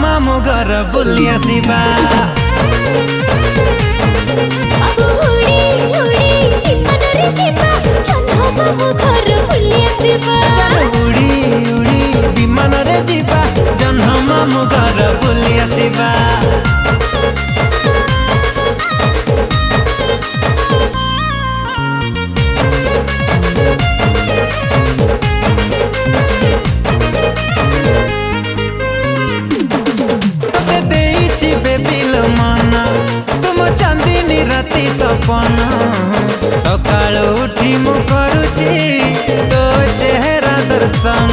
मामू घर बुली आसिबा। अब उड़ी उड़ी विमानरे जिबा जह्न मामू घर बुली आसिबा। उड़ी उड़ी विमान रे जीवा जह्न मामू घर बुली आसिबा। तुम चांदनी राति सपना सकाल उठी मु करुची तो चेहरा दर्शन।